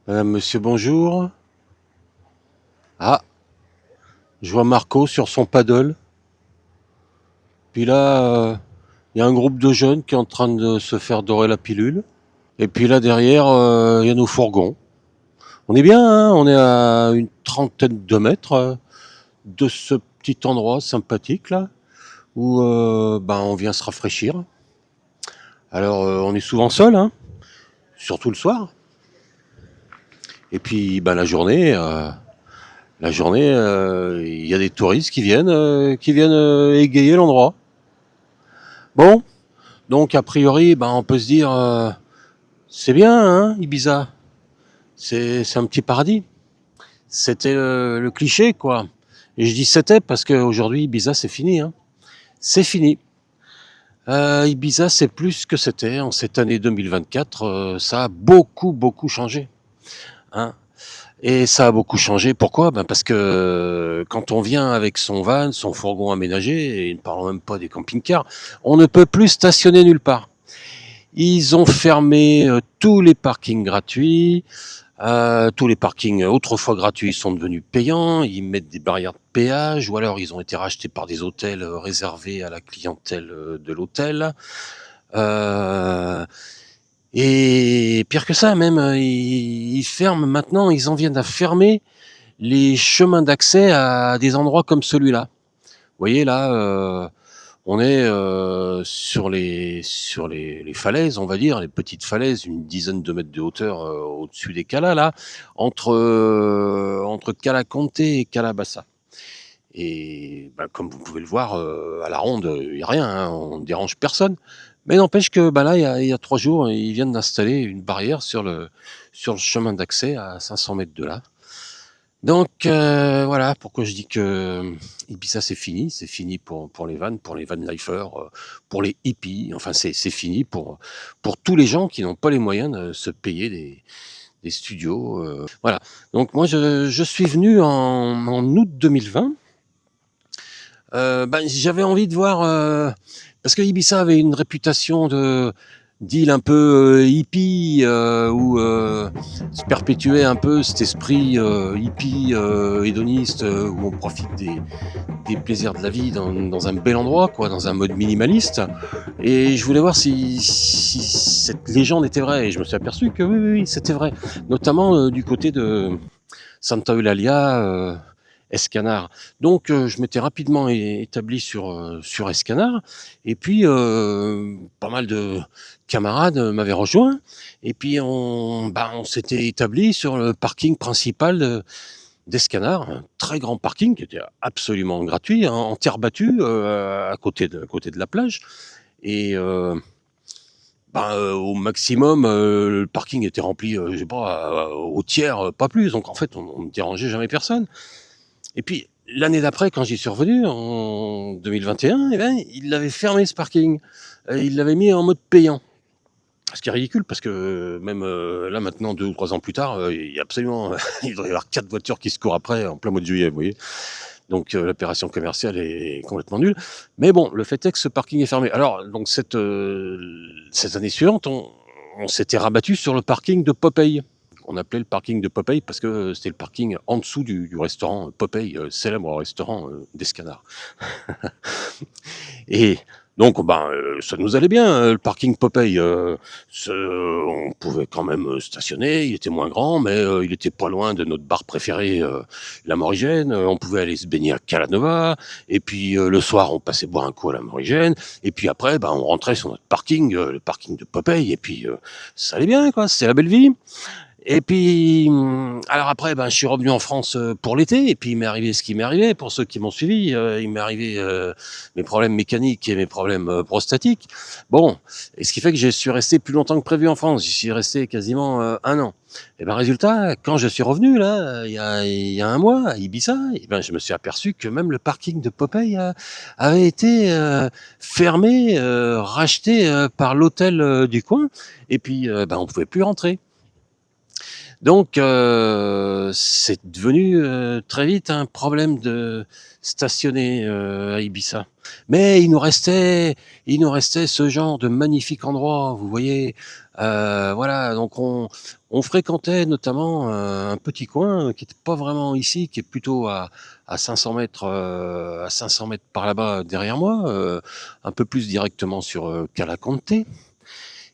Madame, monsieur, bonjour. Ah, je vois Marco sur son paddle. Puis là, il y a un groupe de jeunes qui est en train de se faire dorer la pilule. Et puis là, derrière, il y a nos fourgons. On est bien, hein, on est à une trentaine de mètres de ce petit endroit sympathique là, où on vient se rafraîchir. Alors, on est souvent seul, hein, surtout le soir. Et puis, la journée, il y a des touristes qui viennent égayer l'endroit. Bon, donc a priori, on peut se dire, c'est bien, hein, Ibiza. C'est un petit paradis. C'était le cliché, quoi. Et je dis c'était parce qu'aujourd'hui, Ibiza, c'est fini, hein. C'est fini. Ibiza, c'est plus ce que c'était en cette année 2024. Ça a beaucoup, beaucoup changé, hein. Et ça a beaucoup changé. Pourquoi? Parce que quand on vient avec son van, son fourgon aménagé, et ne parlons même pas des camping-cars, on ne peut plus stationner nulle part. Ils ont fermé tous les parkings gratuits. Tous les parkings autrefois gratuits sont devenus payants. Ils mettent des barrières de péage ou alors ils ont été rachetés par des hôtels réservés à la clientèle de l'hôtel. Euh, et pire que ça, même, ils ferment maintenant, ils en viennent à fermer les chemins d'accès à des endroits comme celui-là. Vous voyez là, on est sur les falaises, on va dire, les petites falaises, une dizaine de mètres de hauteur au-dessus des calas, là, entre Cala Conte et Calabassa. Et comme vous pouvez le voir, à la ronde, il n'y a rien, hein, on ne dérange personne. Mais n'empêche que là, il y a 3 jours, ils viennent d'installer une barrière sur le chemin d'accès à 500 mètres de là. Donc voilà pourquoi je dis que Ibiza c'est fini pour les van lifers, pour les hippies, enfin c'est fini pour tous les gens qui n'ont pas les moyens de se payer des studios. Voilà. Donc moi je suis venu en août 2020. J'avais envie de voir parce que Ibiza avait une réputation de d'île un peu hippie où se perpétuait un peu cet esprit hippie hédoniste où on profite des plaisirs de la vie dans un bel endroit, quoi, dans un mode minimaliste. Et je voulais voir si cette légende était vraie. Et je me suis aperçu que oui, oui, oui, c'était vrai, notamment du côté de Santa Eulalia. Escanard. Donc je m'étais rapidement établi sur Escanard et puis pas mal de camarades m'avaient rejoint et puis on s'était établi sur le parking principal d'Escanard, un très grand parking qui était absolument gratuit, hein, en terre battue à côté de la plage et au maximum, le parking était rempli, je sais pas, au tiers, pas plus. Donc en fait, on ne dérangeait jamais personne. Et puis, l'année d'après, quand j'y suis revenu, en 2021, il l'avait fermé ce parking. Il l'avait mis en mode payant. Ce qui est ridicule parce que même là maintenant 2 ou 3 ans plus tard, il y a absolument, il doit y avoir 4 voitures qui se courent après en plein mois de juillet, vous voyez. Donc l'opération commerciale est complètement nulle. Mais bon, le fait est que ce parking est fermé. Alors donc cette année suivante, on s'était rabattu sur le parking de Popeye. On appelait le parking de Popeye parce que c'était le parking en dessous du restaurant Popeye, célèbre restaurant d'Escanard. Et donc, ça nous allait bien, le parking Popeye. On pouvait quand même stationner, il était moins grand, mais il était pas loin de notre bar préféré, la Morigène. On pouvait aller se baigner à Calanova, et puis le soir, on passait boire un coup à la Morigène, et puis après, on rentrait sur notre parking, le parking de Popeye, et puis ça allait bien, quoi, c'était la belle vie. Et puis, alors après, je suis revenu en France pour l'été, et puis il m'est arrivé ce qui m'est arrivé. Pour ceux qui m'ont suivi, il m'est arrivé mes problèmes mécaniques et mes problèmes prostatiques. Bon, et ce qui fait que je suis resté plus longtemps que prévu en France. J'y suis resté quasiment 1 an. Et résultat, quand je suis revenu là, il y a un mois à Ibiza, et je me suis aperçu que même le parking de Popeye avait été fermé, racheté par l'hôtel du coin, et puis on pouvait plus rentrer. Donc, c'est devenu très vite un problème de stationner à Ibiza. Mais il nous restait ce genre de magnifique endroit, vous voyez. Voilà, donc on fréquentait notamment un petit coin qui n'était pas vraiment ici, qui est plutôt à 500 mètres, à 500 mètres par là-bas derrière moi, un peu plus directement sur Cala Conte.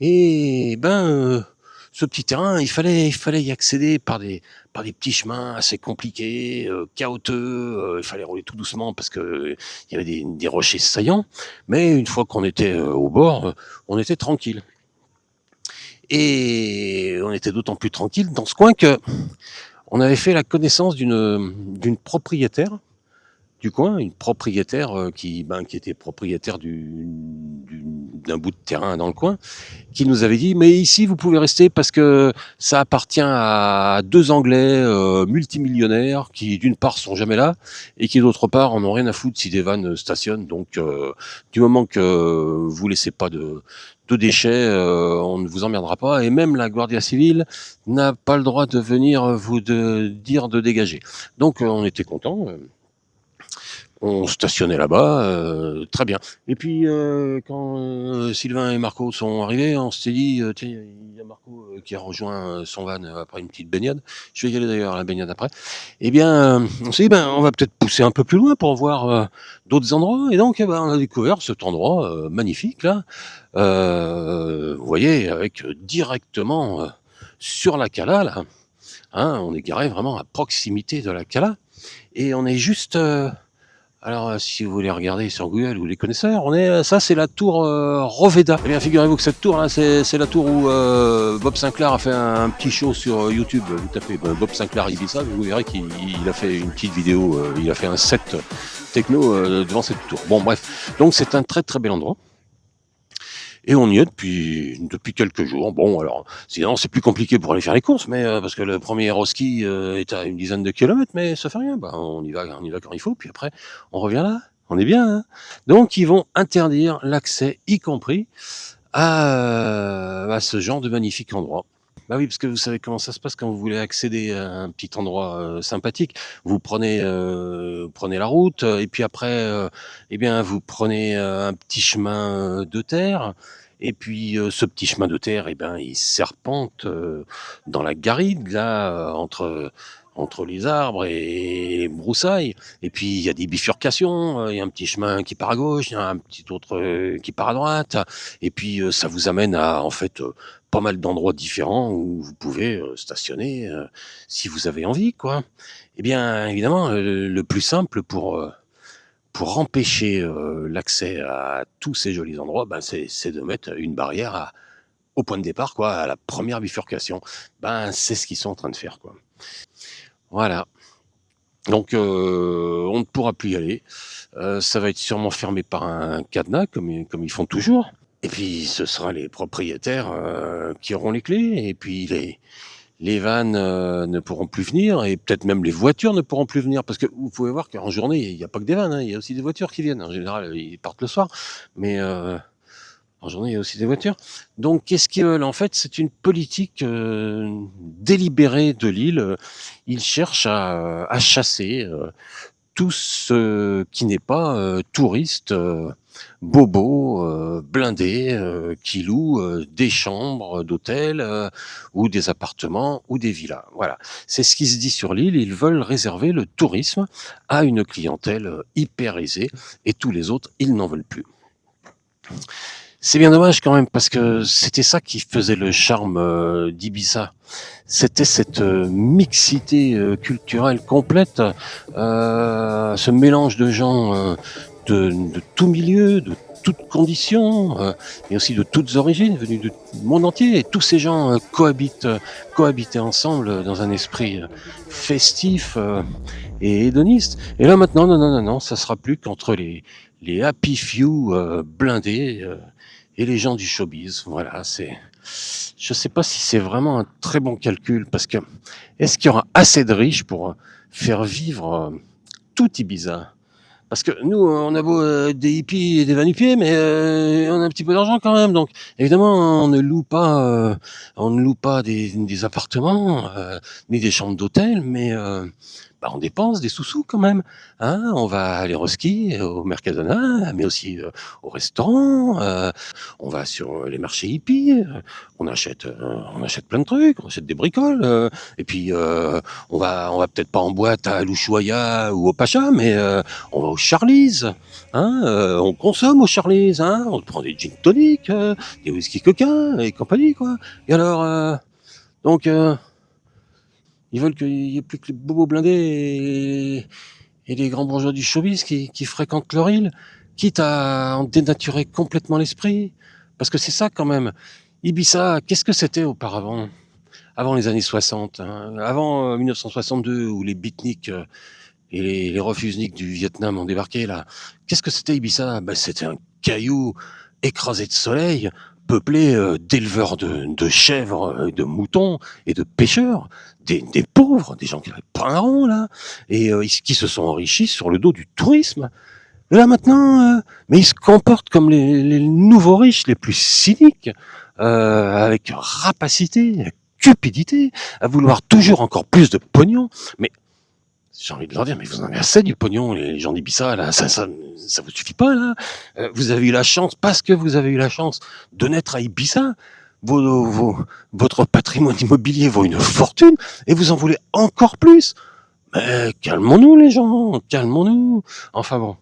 Et ben, ce petit terrain, il fallait y accéder par des petits chemins assez compliqués, chaotiques. Il fallait rouler tout doucement parce que il y avait des rochers saillants. Mais une fois qu'on était au bord, on était tranquille. Et on était d'autant plus tranquille dans ce coin que on avait fait la connaissance d'une propriétaire du coin, une propriétaire qui était propriétaire d'un bout de terrain dans le coin, qui nous avait dit mais ici vous pouvez rester parce que ça appartient à deux Anglais multimillionnaires qui d'une part sont jamais là et qui d'autre part en ont rien à foutre si des vannes stationnent. Donc du moment que vous laissez pas de déchets, on ne vous emmerdera pas et même la Guardia Civile n'a pas le droit de venir dire de dégager. Donc on était contents. On stationnait là-bas, très bien. Et puis quand Sylvain et Marco sont arrivés, on s'est dit tiens, il y a Marco qui a rejoint son van après une petite baignade. Je vais y aller d'ailleurs à la baignade après. Eh bien, on s'est dit ben on va peut-être pousser un peu plus loin pour voir d'autres endroits. Et donc on a découvert cet endroit magnifique là. Vous voyez, avec directement sur la Cala là. Hein, on est garé vraiment à proximité de la Cala. Et on est juste alors, si vous voulez regarder sur Google, vous les connaisseurs, ça c'est la tour Roveda. Eh bien, figurez-vous que cette tour-là, c'est la tour où Bob Sinclair a fait un petit show sur YouTube. Vous tapez Bob Sinclair Ibiza, vous verrez qu'il a fait une petite vidéo, il a fait un set techno devant cette tour. Bon, bref, donc c'est un très très bel endroit. Et on y est depuis quelques jours. Bon, alors, sinon, c'est plus compliqué pour aller faire les courses, mais parce que le premier Roski est à une dizaine de kilomètres, mais ça fait rien. Bah, on y va quand il faut, puis après, on revient là. On est bien, hein. Donc, ils vont interdire l'accès, y compris à ce genre de magnifique endroit. Bah oui, parce que vous savez comment ça se passe quand vous voulez accéder à un petit endroit sympathique. Vous prenez la route, et puis après, eh bien, vous prenez un petit chemin de terre. Et puis ce petit chemin de terre, eh ben, il serpente dans la garrigue, là, entre les arbres et les broussailles. Et puis il y a des bifurcations, il y a un petit chemin qui part à gauche, il y a un petit autre qui part à droite. Et puis ça vous amène à, en fait, pas mal d'endroits différents où vous pouvez stationner si vous avez envie, quoi. Eh bien, évidemment, le plus simple pour empêcher l'accès à tous ces jolis endroits, ben, c'est de mettre une barrière au point de départ, quoi, à la première bifurcation. Ben, c'est ce qu'ils sont en train de faire, quoi. Voilà. Donc, on ne pourra plus y aller. Ça va être sûrement fermé par un cadenas, comme ils font toujours. Et puis, ce sera les propriétaires qui auront les clés. Et puis, les vannes ne pourront plus venir. Et peut-être même les voitures ne pourront plus venir. Parce que vous pouvez voir qu'en journée, il n'y a pas que des vannes, hein, il y a aussi des voitures qui viennent. En général, ils partent le soir. Mais en journée, il y a aussi des voitures. Donc, qu'est-ce qu'ils veulent? En fait, c'est une politique délibérée de l'île. Ils cherchent à chasser tout ce qui n'est pas touriste, bobo, blindé, qui loue des chambres d'hôtel ou des appartements ou des villas. Voilà, c'est ce qui se dit sur l'île. Ils veulent réserver le tourisme à une clientèle hyper aisée et tous les autres, ils n'en veulent plus. C'est bien dommage quand même parce que c'était ça qui faisait le charme d'Ibiza. C'était cette mixité culturelle complète, ce mélange de gens de tout milieu, de toutes conditions, et aussi de toutes origines, venus du monde entier. Et tous ces gens cohabitaient ensemble dans un esprit festif et hédoniste. Et là maintenant, non, ça sera plus qu'entre les happy few blindés et les gens du showbiz. Voilà, je sais pas si c'est vraiment un très bon calcul parce que est-ce qu'il y aura assez de riches pour faire vivre tout Ibiza? Parce que nous, on a beau des hippies et des va-nu-pieds, mais on a un petit peu d'argent quand même. Donc, évidemment, on ne loue pas des appartements, ni des chambres d'hôtel, mais on dépense des sous-sous quand même. Hein, on va aller au ski, au Mercadona, mais aussi au restaurant. On va sur les marchés hippies. On achète plein de trucs. On achète des bricoles. Et puis, on va peut-être pas en boîte à l'Ushuaïa ou au Pacha, mais on va au Charlie's. Hein, on consomme au Charlie's. Hein, on prend des gin tonic, des whisky coca et compagnie, quoi. Et alors, donc, ils veulent qu'il y ait plus que les bobos blindés et les grands bourgeois du showbiz qui fréquentent leur île, quitte à en dénaturer complètement l'esprit. Parce que c'est ça quand même. Ibiza, qu'est-ce que c'était auparavant? Avant les années 60, hein, avant 1962, où les beatniks et les refusniks du Vietnam ont débarqué là. Qu'est-ce que c'était Ibiza? C'était un caillou écrasé de soleil, peuplé d'éleveurs de chèvres, de moutons et de pêcheurs, des pauvres, des gens qui n'avaient pas un rond là, et qui se sont enrichis sur le dos du tourisme. Et là maintenant, mais ils se comportent comme les nouveaux riches les plus cyniques, avec rapacité, cupidité, à vouloir toujours encore plus de pognon. Mais j'ai envie de leur dire, mais vous en avez assez du pognon, les gens d'Ibiza, là, ça vous suffit pas, là. Vous avez eu la chance, parce que vous avez eu la chance de naître à Ibiza, votre patrimoine immobilier vaut une fortune, et vous en voulez encore plus. Mais calmons-nous, les gens, calmons-nous. Enfin bon,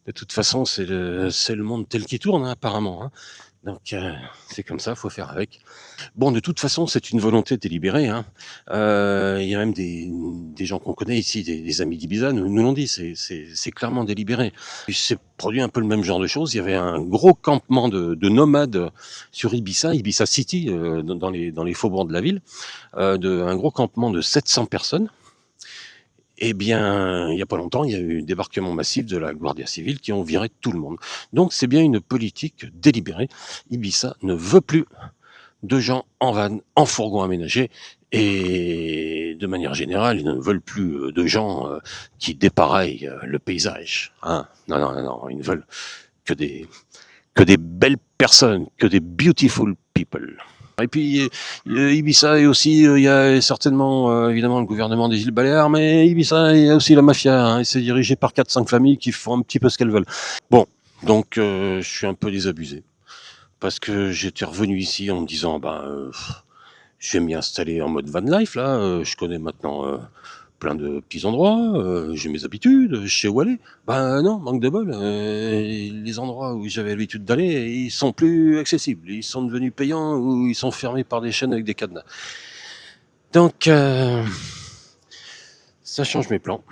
de toute façon, c'est le monde tel qu'il tourne, hein, apparemment. Hein. Donc, c'est comme ça, faut faire avec. Bon, de toute façon, c'est une volonté délibérée. Hein. Il y a même des gens qu'on connaît ici, des amis d'Ibiza, nous l'ont dit, c'est clairement délibéré. Il s'est produit un peu le même genre de choses. Il y avait un gros campement de nomades sur Ibiza City, dans les faubourgs de la ville, un gros campement de 700 personnes. Eh bien, il n'y a pas longtemps, il y a eu un débarquement massif de la Guardia Civile qui ont viré tout le monde. Donc, c'est bien une politique délibérée. Ibiza ne veut plus de gens en van, en fourgon aménagé, et de manière générale, ils ne veulent plus de gens qui dépareillent le paysage. Hein. Non, ils ne veulent que des belles personnes, que des beautiful people. Et puis, Ibiza, et aussi, il y a certainement, évidemment, le gouvernement des îles Baléares, mais Ibiza, il y a aussi la mafia, hein, et c'est dirigé par 4-5 familles qui font un petit peu ce qu'elles veulent. Bon, donc, je suis un peu désabusé, parce que j'étais revenu ici en me disant, je vais m'y installer en mode van life, là, je connais maintenant plein de petits endroits, j'ai mes habitudes, je sais où aller. Non, manque de bol. Les endroits où j'avais l'habitude d'aller, ils sont plus accessibles. Ils sont devenus payants ou ils sont fermés par des chaînes avec des cadenas. Donc, ça change mes plans.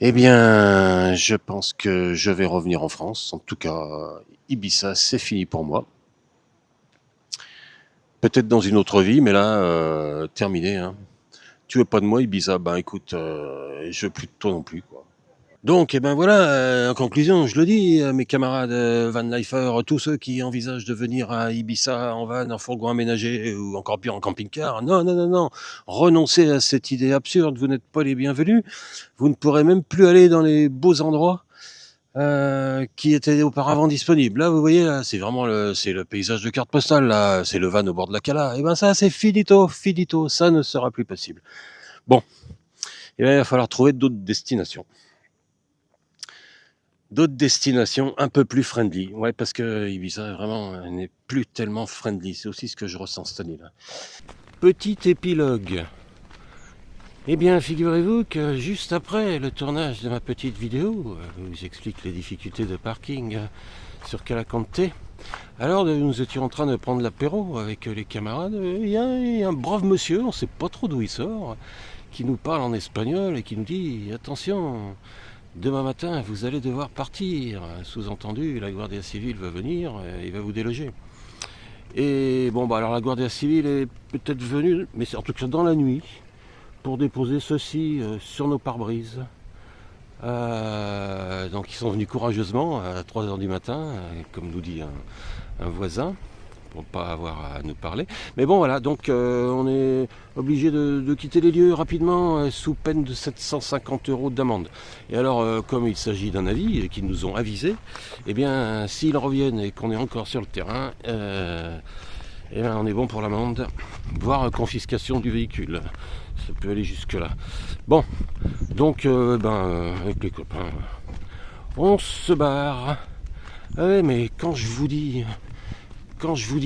Eh bien, je pense que je vais revenir en France. En tout cas, Ibiza, c'est fini pour moi. Peut-être dans une autre vie, mais là, terminé. Hein. Tu veux pas de moi, Ibiza? Écoute, je veux plus de toi non plus, quoi. Donc, voilà, en conclusion, je le dis à mes camarades van lifers, tous ceux qui envisagent de venir à Ibiza en van, en fourgon aménagé ou encore pire en camping-car. Non. Renoncez à cette idée absurde. Vous n'êtes pas les bienvenus. Vous ne pourrez même plus aller dans les beaux endroits qui étaient auparavant disponibles. Là, vous voyez, là, c'est vraiment c'est le paysage de carte postale. Là, c'est le van au bord de la Cala. Ça, c'est finito. Ça ne sera plus possible. Bon, il va falloir trouver d'autres destinations. D'autres destinations un peu plus friendly. Ouais, parce que Ibiza, vraiment, n'est plus tellement friendly. C'est aussi ce que je ressens cette année-là. Petit épilogue. Eh bien, figurez-vous que juste après le tournage de ma petite vidéo, où j'explique les difficultés de parking sur Calaconte, alors nous étions en train de prendre l'apéro avec les camarades, il y a un brave monsieur, on ne sait pas trop d'où il sort, qui nous parle en espagnol et qui nous dit « Attention, demain matin, vous allez devoir partir. » Sous-entendu, la Guardia Civile va venir et va vous déloger. Et alors la Guardia Civile est peut-être venue, mais c'est en tout cas dans la nuit, pour déposer ceci sur nos pare-brises. Donc ils sont venus courageusement à 3h du matin, comme nous dit un voisin, pour pas avoir à nous parler. Mais bon, voilà, donc on est obligé de quitter les lieux rapidement sous peine de 750 € d'amende. Et alors, comme il s'agit d'un avis et qu'ils nous ont avisé, eh bien, s'ils reviennent et qu'on est encore sur le terrain, eh bien, on est bon pour l'amende, voire confiscation du véhicule. Ça peut aller jusque là. Bon, donc, avec les copains, on se barre. Ah ouais, mais quand je vous dis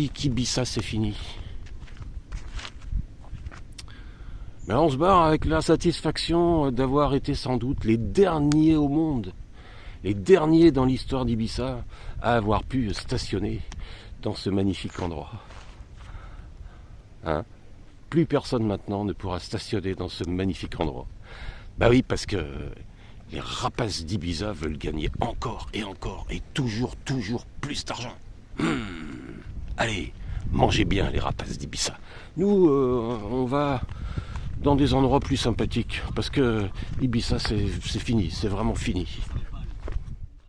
qu'Ibiza c'est fini, mais on se barre avec la satisfaction d'avoir été sans doute les derniers au monde, les derniers dans l'histoire d'Ibiza à avoir pu stationner dans ce magnifique endroit. Hein? Plus personne maintenant ne pourra stationner dans ce magnifique endroit. Bah oui, parce que les rapaces d'Ibiza veulent gagner encore et toujours plus d'argent. Allez, mangez bien les rapaces d'Ibiza. Nous, on va dans des endroits plus sympathiques parce que Ibiza c'est fini, c'est vraiment fini.